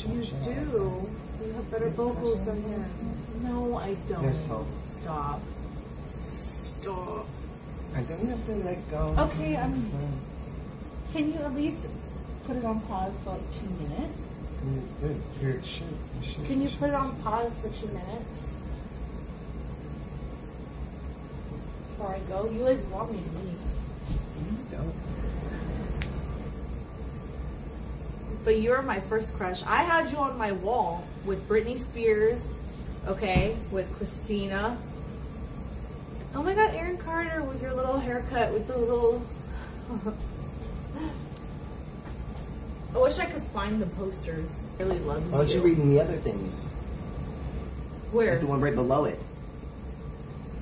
You do. You have better vocals than him. No, I don't. There's hope. Stop. Stop. I don't have to let go. Okay, can you at least put it on pause for like 2 minutes? Here, it should. Can you put it on pause for 2 minutes? Before I go? You like want me to leave. You don't. But you're my first crush. I had you on my wall with Britney Spears, okay, with Christina. Oh my God, Aaron Carter with your little haircut, with the little... I wish I could find the posters. Really loves you. Why don't you read the other things? Where? Like the one right below it.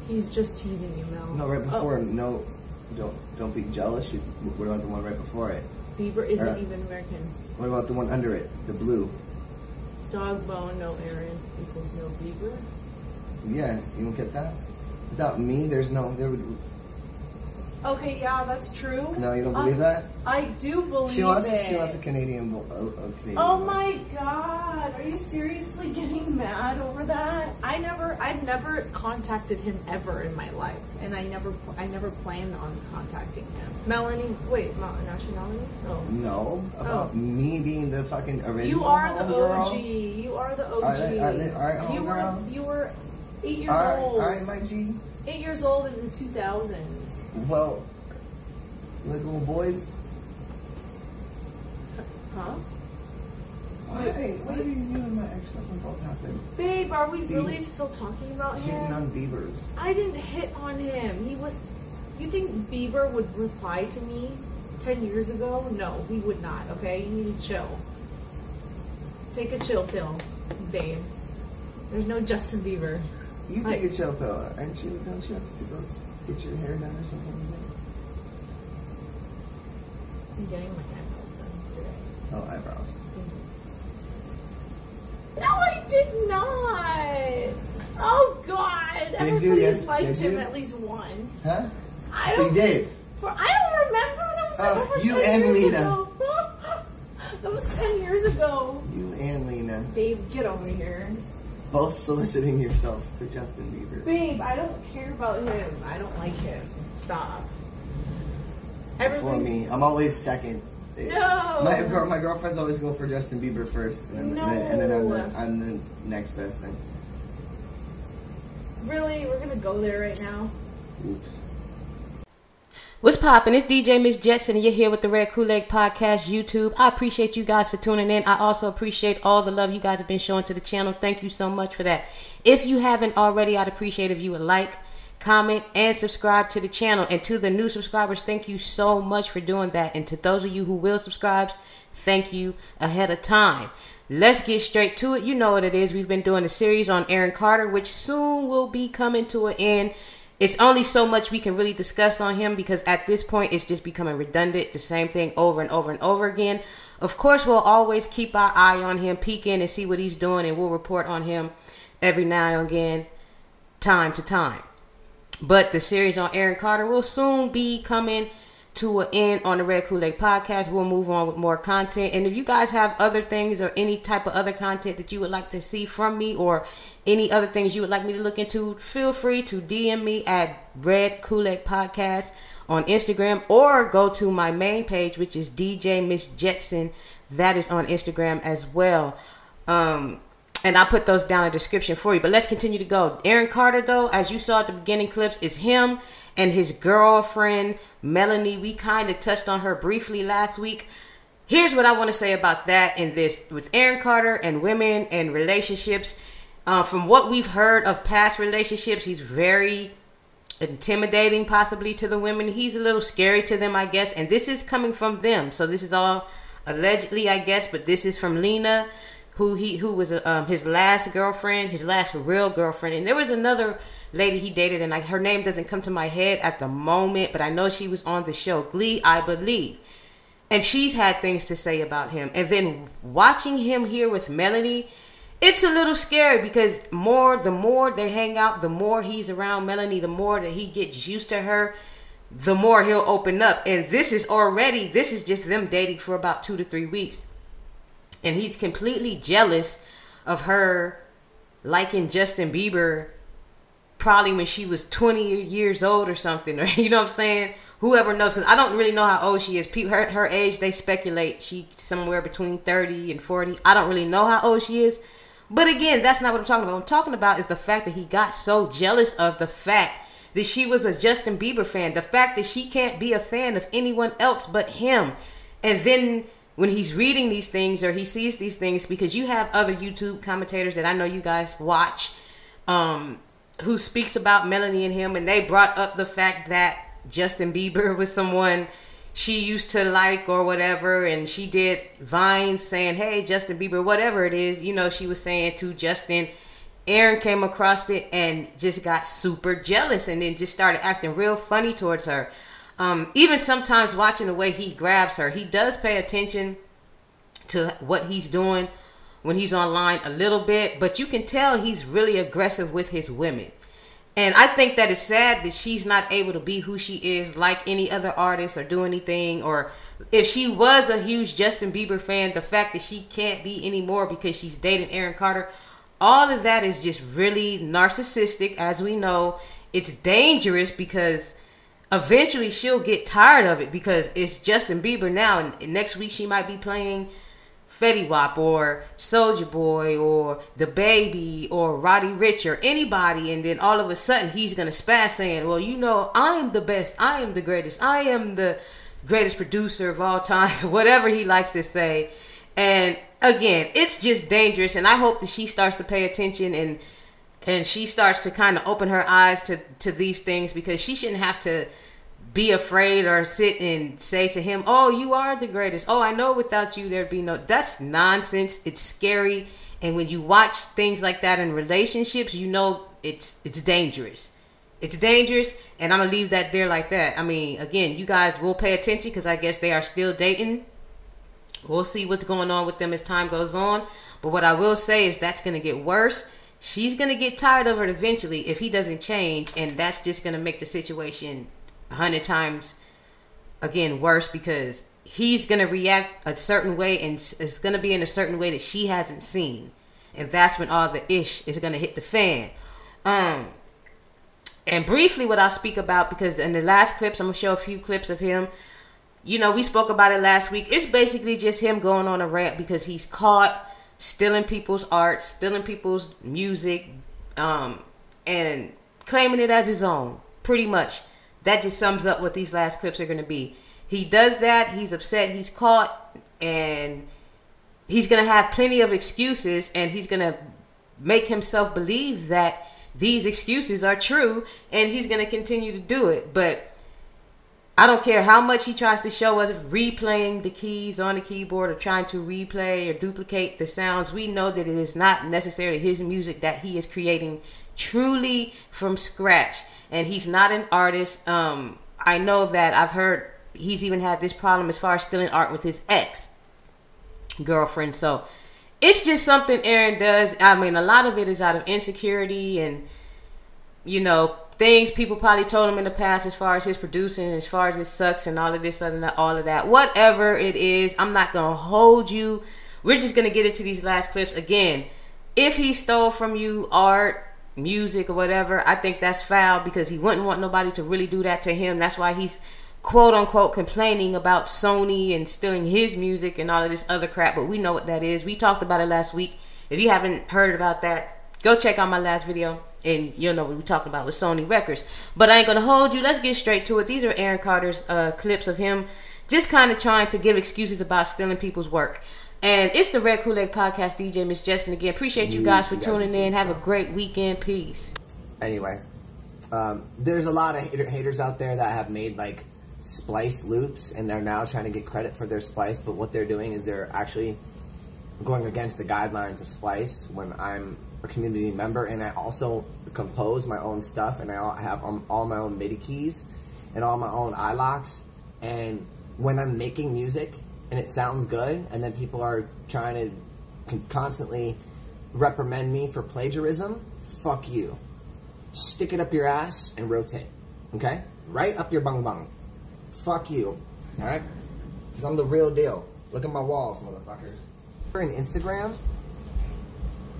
He's just teasing you, Mel. No, right before. No, don't be jealous. What about the one right before it? Bieber isn't even American. What about the one under it? The blue. Dog bone, no Aaron equals no Bieber. Yeah, you don't get that? Without me, there would... Okay, yeah, that's true. No, you don't believe that? I do believe She wants it. a Canadian. Oh my God! Are you seriously getting mad over that? I've never contacted him ever in my life, and I never planned on contacting him. Melanie, wait, nationality? No. No, about me being the fucking original. You are the girl. OG. You are the OG. Are they you were 8 years old. All right, my G. 8 years old in the 2000s. Well, like little boys. Huh? Why do you and my ex-girlfriend both happen? Babe, are we really still talking about him? Hitting on Biebers. I didn't hit on him. You think Bieber would reply to me 10 years ago? No, he would not, okay? You need to chill. Take a chill pill, babe. There's no Justin Bieber. You take a chill pill, aren't you? Don't you have to go get your hair done or something? I'm getting my eyebrows done today. Oh, eyebrows. No, I did not. Oh God! Everybody's liked him at least once. Huh? So you did? I don't remember. That was like over 10 you and years Lena. ago. That was 10 years ago. You and Lena. Babe, get over here. Both soliciting yourselves to Justin Bieber. Babe, I don't care about him. I don't like him. Stop. For me, I'm always second. No. My girlfriends always go for Justin Bieber first, and then I'm the next best thing. Really? We're gonna go there right now? Oops. What's poppin'? It's DJ Miss Jetson, and you're here with the Red Kool-Aid Podcast YouTube. I appreciate you guys for tuning in. I also appreciate all the love you guys have been showing to the channel. Thank you so much for that. If you haven't already, I'd appreciate if you would like, comment, and subscribe to the channel. And to the new subscribers, thank you so much for doing that. And to those of you who will subscribe, thank you ahead of time. Let's get straight to it. You know what it is. We've been doing a series on Aaron Carter, which soon will be coming to an end. It's only so much we can really discuss on him because at this point it's just becoming redundant, the same thing over and over and over again. Of course, we'll always keep our eye on him, peek in and see what he's doing, and we'll report on him every now and again, time to time. But the series on Aaron Carter will soon be coming to an end on the Red Kool-Aid Podcast. We'll move on with more content. And if you guys have other things or any type of other content that you would like to see from me or any other things you would like me to look into, feel free to DM me at Red Kool-Aid Podcast on Instagram or go to my main page, which is DJ Miss Jetson. That is on Instagram as well. And I'll put those down in the description for you. But let's continue to go. Aaron Carter, though, as you saw at the beginning clips, is him and his girlfriend, Melanie. We kind of touched on her briefly last week. Here's what I want to say about that and this. With Aaron Carter and women and relationships, from what we've heard of past relationships, he's very intimidating possibly to the women. He's a little scary to them, I guess. And this is coming from them. So this is all allegedly, I guess. But this is from Lena, who was his last girlfriend, his last real girlfriend. And there was another lady he dated, and her name doesn't come to my head at the moment, but I know she was on the show Glee, I believe. And she's had things to say about him. And then watching him here with Melanie, it's a little scary because the more they hang out, the more he's around Melanie, the more that he gets used to her, the more he'll open up. And this is just them dating for about 2 to 3 weeks. And he's completely jealous of her liking Justin Bieber probably when she was 20 years old or something. Or, you know what I'm saying? Whoever knows, because I don't really know how old she is. Her age, they speculate she's somewhere between 30 and 40. I don't really know how old she is. But again, that's not what I'm talking about. What I'm talking about is the fact that he got so jealous of the fact that she was a Justin Bieber fan. The fact that she can't be a fan of anyone else but him. And then when he's reading these things or he sees these things, because you have other YouTube commentators that I know you guys watch, who speaks about Melanie and him, and they brought up the fact that Justin Bieber was someone she used to like or whatever, and she did Vines saying, hey, Justin Bieber, whatever it is, you know, she was saying to Justin. Aaron came across it and just got super jealous and then just started acting real funny towards her. Even sometimes watching the way he grabs her, he does pay attention to what he's doing when he's online a little bit, but you can tell he's really aggressive with his women. And I think that it's sad that she's not able to be who she is like any other artist or do anything. Or if she was a huge Justin Bieber fan, the fact that she can't be anymore because she's dating Aaron Carter, all of that is just really narcissistic. As we know, it's dangerous because eventually she'll get tired of it because it's Justin Bieber now. And next week she might be playing Fetty Wap or Soulja Boy or The Baby or Roddy Ricch or anybody, and then all of a sudden he's gonna spaz saying, well, you know, I am the best, I am the greatest, I am the greatest producer of all time, whatever he likes to say. And again, it's just dangerous, and I hope that she starts to pay attention and she starts to kind of open her eyes to these things, because she shouldn't have to be afraid or sit and say to him, oh, you are the greatest. Oh, I know without you there'd be no... That's nonsense. It's scary. And when you watch things like that in relationships, you know it's dangerous. It's dangerous, and I'm going to leave that there like that. I mean, again, you guys will pay attention because I guess they are still dating. We'll see what's going on with them as time goes on. But what I will say is that's going to get worse. She's going to get tired of it eventually if he doesn't change, and that's just going to make the situation 100 times again worse, because he's going to react a certain way, and it's going to be in a certain way that she hasn't seen, and that's when all the ish is going to hit the fan. And briefly what I'll speak about, because in the last clips I'm going to show a few clips of him. You know, we spoke about it last week. It's basically just him going on a rant because he's caught stealing people's art, stealing people's music, and claiming it as his own, pretty much. That just sums up what these last clips are going to be. He does that. He's upset. He's caught. And he's going to have plenty of excuses. And he's going to make himself believe that these excuses are true. And he's going to continue to do it. But I don't care how much he tries to show us replaying the keys on the keyboard or trying to replay or duplicate the sounds. We know that it is not necessarily his music that he is creating truly from scratch. And he's not an artist. I know that I've heard he's even had this problem as far as stealing art with his ex-girlfriend. So it's just something Aaron does. I mean, a lot of it is out of insecurity and, you know, things people probably told him in the past as far as his producing, as far as it sucks and all of this, other than all of that. Whatever it is, I'm not going to hold you. We're just going to get into these last clips. Again, if he stole from you art, music, or whatever, I think that's foul, because he wouldn't want nobody to really do that to him. That's why he's quote-unquote complaining about Sony and stealing his music and all of this other crap. But we know what that is. We talked about it last week. If you haven't heard about that, go check out my last video and you'll know what we're talking about with Sony Records. But I ain't gonna hold you. Let's get straight to it. These are Aaron Carter's clips of him just kind of trying to give excuses about stealing people's work. And it's the Red Kool-Aid Podcast, DJ Miss Jetson again. Appreciate you guys for tuning in. Have a great weekend. Peace. Anyway, there's a lot of haters out there that have made like splice loops, and they're now trying to get credit for their splice, but what they're doing is they're actually going against the guidelines of splice. When I'm a community member and I also compose my own stuff, and I have all my own MIDI keys and all my own iLocks, and when I'm making music and it sounds good, and then people are trying to constantly reprimand me for plagiarism, fuck you. Stick it up your ass and rotate, okay? Right up your bung bung. Fuck you, alright? Because I'm the real deal. Look at my walls, motherfuckers. and Instagram?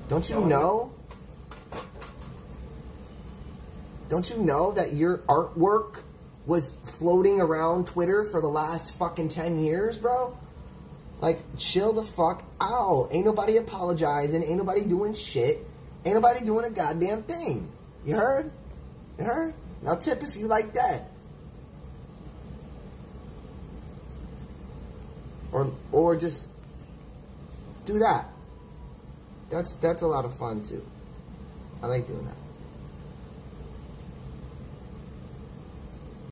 Don't you know? Don't you know that your artwork was floating around Twitter for the last fucking 10 years, bro? Like, chill the fuck out. Ain't nobody apologizing. Ain't nobody doing shit. Ain't nobody doing a goddamn thing. You heard? You heard? Now tip if you like that. Or just do that. That's a lot of fun too. I like doing that.